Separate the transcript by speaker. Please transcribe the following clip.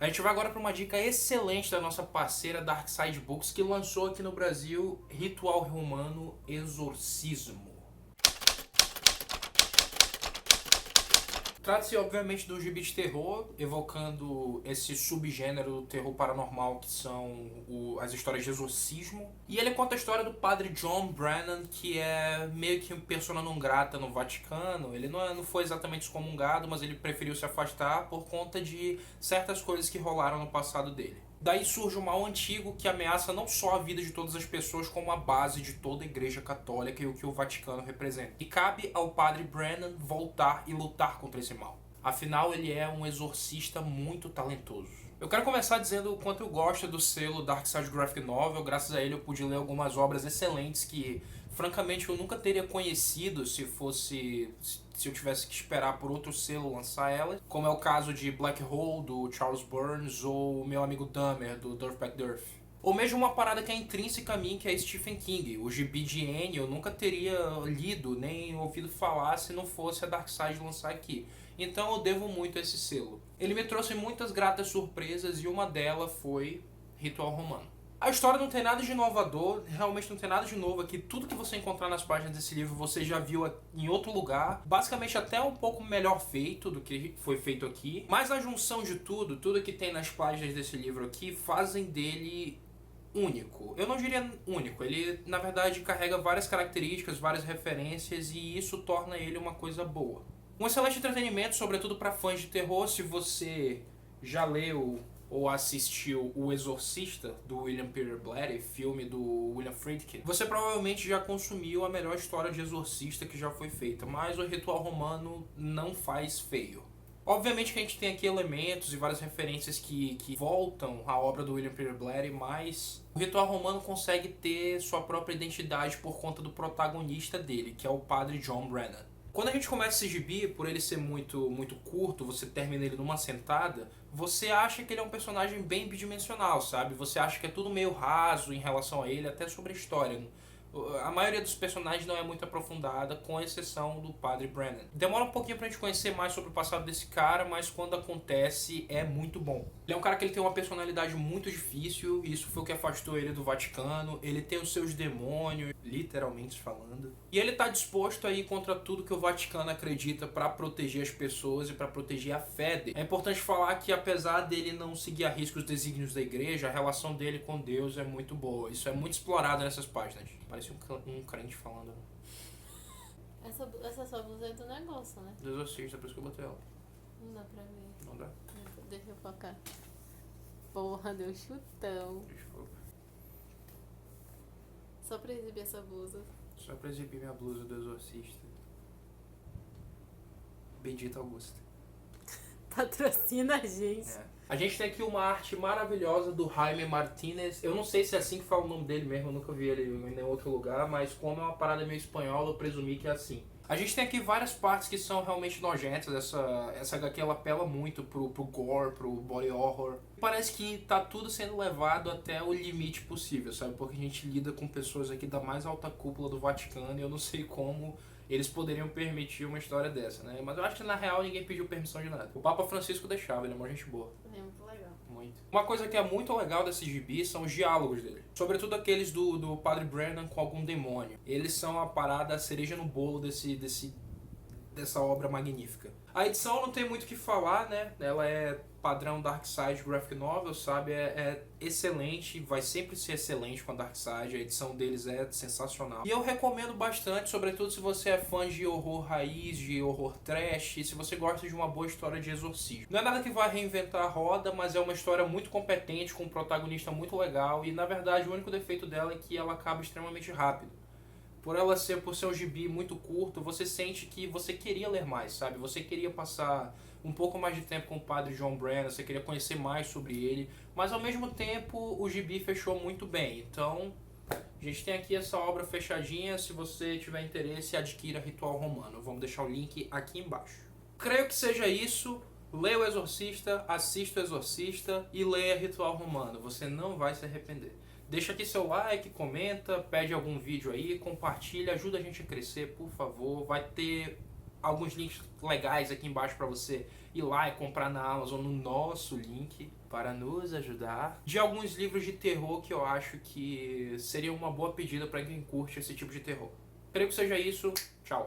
Speaker 1: A gente vai agora para uma dica excelente da nossa parceira Dark Side Books, que lançou aqui no Brasil Ritual Romano Exorcismo. Trata-se, obviamente, de um gibi de terror, evocando esse subgênero do terror paranormal que são as histórias de exorcismo. E ele conta a história do padre John Brennan, que é meio que um persona non grata no Vaticano. Ele não foi exatamente excomungado, mas ele preferiu se afastar por conta de certas coisas que rolaram no passado dele. Daí surge um mal antigo que ameaça não só a vida de todas as pessoas, como a base de toda a Igreja Católica e o que o Vaticano representa. E cabe ao padre Brennan voltar e lutar contra esse mal. Afinal, ele é um exorcista muito talentoso. Eu quero começar dizendo o quanto eu gosto do selo Dark Side Graphic Novel. Graças a ele eu pude ler algumas obras excelentes que, francamente, eu nunca teria conhecido se eu tivesse que esperar por outro selo lançar elas, como é o caso de Black Hole, do Charles Burns, ou Meu Amigo Dahmer, do Dirtbag Durf. Ou mesmo uma parada que é intrínseca a mim, que é Stephen King. O gibi de Anne eu nunca teria lido, nem ouvido falar se não fosse a Dark Side lançar aqui. Então eu devo muito a esse selo. Ele me trouxe muitas gratas surpresas e uma delas foi Ritual Romano. A história não tem nada de inovador, realmente não tem nada de novo aqui. Tudo que você encontrar nas páginas desse livro você já viu em outro lugar. Basicamente até um pouco melhor feito do que foi feito aqui. Mas a junção de tudo que tem nas páginas desse livro aqui, fazem dele único. Eu não diria único, ele na verdade carrega várias características, várias referências e isso torna ele uma coisa boa. Um excelente entretenimento, sobretudo para fãs de terror. Se você já leu ou assistiu O Exorcista, do William Peter Blatty, filme do William Friedkin, você provavelmente já consumiu a melhor história de exorcista que já foi feita, mas o Ritual Romano não faz feio. Obviamente que a gente tem aqui elementos e várias referências que voltam à obra do William Peter Blatty, mas o Ritual Romano consegue ter sua própria identidade por conta do protagonista dele, que é o padre John Brennan. Quando a gente começa esse gibi, por ele ser muito curto, você termina ele numa sentada, você acha que ele é um personagem bem bidimensional, sabe? Você acha que é tudo meio raso em relação a ele, até sobre a história. A maioria dos personagens não é muito aprofundada, com exceção do padre Brennan. Demora um pouquinho pra gente conhecer mais sobre o passado desse cara, mas quando acontece é muito bom. Ele é um cara que ele tem uma personalidade muito difícil, e isso foi o que afastou ele do Vaticano. Ele tem os seus demônios, literalmente falando. E ele tá disposto a ir contra tudo que o Vaticano acredita pra proteger as pessoas e pra proteger a fé dele. É importante falar que apesar dele não seguir a risco os desígnios da igreja, a relação dele com Deus é muito boa. Isso é muito explorado nessas páginas. Parece um crente falando.
Speaker 2: Essa sua blusa é do negócio, né?
Speaker 1: Do exorcista, por isso que eu botei ela.
Speaker 2: Não dá pra ver.
Speaker 1: Não dá?
Speaker 2: Deixa eu focar. Porra, deu chutão.
Speaker 1: Desculpa.
Speaker 2: Só pra exibir essa blusa.
Speaker 1: Só pra exibir minha blusa do exorcista. Bendita Augusta.
Speaker 2: Patrocina a gente.
Speaker 1: É. A gente tem aqui uma arte maravilhosa do Jaime Martinez. Eu não sei se é assim que fala o nome dele mesmo, eu nunca vi ele em nenhum outro lugar, mas como é uma parada meio espanhola, eu presumi que é assim. A gente tem aqui várias partes que são realmente nojentas. Essa HQ ela apela muito pro gore, pro body horror. Parece que tá tudo sendo levado até o limite possível, sabe? Porque a gente lida com pessoas aqui da mais alta cúpula do Vaticano e eu não sei como eles poderiam permitir uma história dessa, né? Mas eu acho que na real ninguém pediu permissão de nada. O Papa Francisco deixava, ele é uma gente boa.
Speaker 2: É muito legal.
Speaker 1: Muito. Uma coisa que é muito legal desse gibi são os diálogos dele. Sobretudo aqueles do Padre Brennan com algum demônio. Eles são a parada, a cereja no bolo dessa obra magnífica. A edição não tem muito o que falar, né? Ela é padrão Dark Side Graphic Novel, sabe? É excelente, vai sempre ser excelente com a Dark Side, a edição deles é sensacional. E eu recomendo bastante, sobretudo se você é fã de horror raiz, de horror trash, se você gosta de uma boa história de exorcismo. Não é nada que vai reinventar a roda, mas é uma história muito competente, com um protagonista muito legal, e na verdade o único defeito dela é que ela acaba extremamente rápido. Por ser um gibi muito curto, você sente que você queria ler mais, sabe? Você queria passar um pouco mais de tempo com o padre John Brennan, você queria conhecer mais sobre ele, mas ao mesmo tempo o gibi fechou muito bem. Então, a gente tem aqui essa obra fechadinha. Se você tiver interesse, adquira Ritual Romano. Vamos deixar o link aqui embaixo. Creio que seja isso. Leia o Exorcista, assista o Exorcista e leia Ritual Romano. Você não vai se arrepender. Deixa aqui seu like, comenta, pede algum vídeo aí, compartilha, ajuda a gente a crescer, por favor. Vai ter alguns links legais aqui embaixo para você ir lá e comprar na Amazon no nosso link. para nos ajudar, de alguns livros de terror que eu acho que seria uma boa pedida para quem curte esse tipo de terror. Espero que seja isso. Tchau.